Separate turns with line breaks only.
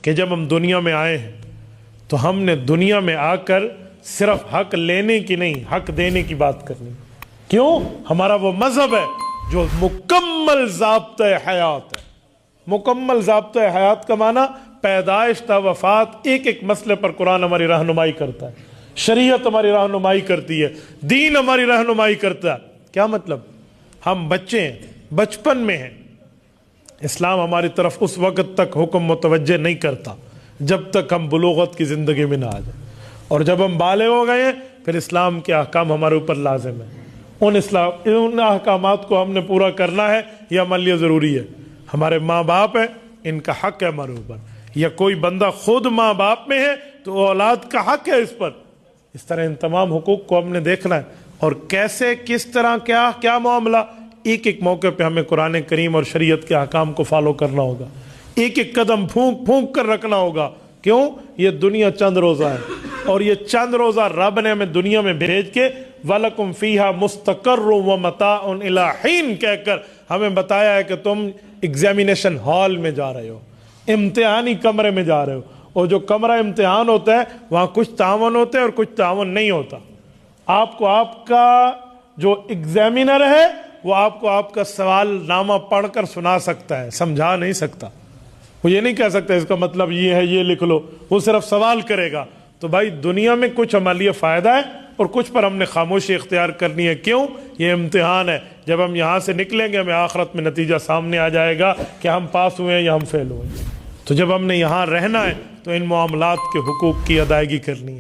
کہ جب ہم دنیا میں آئے ہیں تو ہم نے دنیا میں آ کر صرف حق لینے کی نہیں، حق دینے کی بات کرنی۔ کیوں؟ ہمارا وہ مذہب ہے جو مکمل ضابطۂ حیات ہے۔ مکمل ضابطۂ حیات کا معنی پیدائش تا وفات، ایک ایک مسئلے پر قرآن ہماری رہنمائی کرتا ہے، شریعت ہماری رہنمائی کرتی ہے، دین ہماری رہنمائی کرتا ہے۔ کیا مطلب؟ ہم بچے ہیں، بچپن میں ہیں، اسلام ہماری طرف اس وقت تک حکم متوجہ نہیں کرتا جب تک ہم بلوغت کی زندگی میں نہ آ جائیں، اور جب ہم بالغ ہو گئے ہیں پھر اسلام کے احکام ہمارے اوپر لازم ہیں۔ ان احکامات کو ہم نے پورا کرنا ہے، یہ ہمارے لیے ضروری ہے۔ ہمارے ماں باپ ہیں، ان کا حق ہے ہمارے اوپر، یا کوئی بندہ خود ماں باپ میں ہے تو اولاد کا حق ہے اس پر۔ اس طرح ان تمام حقوق کو ہم نے دیکھنا ہے، اور کیسے، کس طرح، کیا معاملہ، ایک ایک موقع پہ ہمیں قرآن کریم اور شریعت کے احکام کو فالو کرنا ہوگا، ایک ایک قدم پھونک پھونک کر رکھنا ہوگا۔ کیوں؟ یہ دنیا چند روزہ ہے، اور یہ چند روزہ رب نے ہمیں دنیا میں بھیج کے وَلَكُمْ فِيهَا مُسْتَقَرٌّ وَمَتَاعٌ إِلَىٰ حِينٍ کہہ کر ہمیں بتایا ہے کہ تم ایگزامینیشن ہال میں جا رہے ہو، امتحانی کمرے میں جا رہے ہو، اور جو کمرہ امتحان ہوتا ہے وہاں کچھ تعاون ہوتا ہے اور کچھ تعاون نہیں ہوتا۔ آپ کو آپ کا جو ایگزامینر ہے وہ آپ کو آپ کا سوال نامہ پڑھ کر سنا سکتا ہے، سمجھا نہیں سکتا۔ وہ یہ نہیں کہہ سکتا اس کا مطلب یہ ہے، یہ لکھ لو، وہ صرف سوال کرے گا۔ تو بھائی دنیا میں کچھ ہمارے لیے فائدہ ہے اور کچھ پر ہم نے خاموشی اختیار کرنی ہے۔ کیوں؟ یہ امتحان ہے، جب ہم یہاں سے نکلیں گے ہمیں آخرت میں نتیجہ سامنے آ جائے گا کہ ہم پاس ہوئے ہیں یا ہم فیل ہوئے ہیں۔ تو جب ہم نے یہاں رہنا ہے تو ان معاملات کے حقوق کی ادائیگی کرنی ہے۔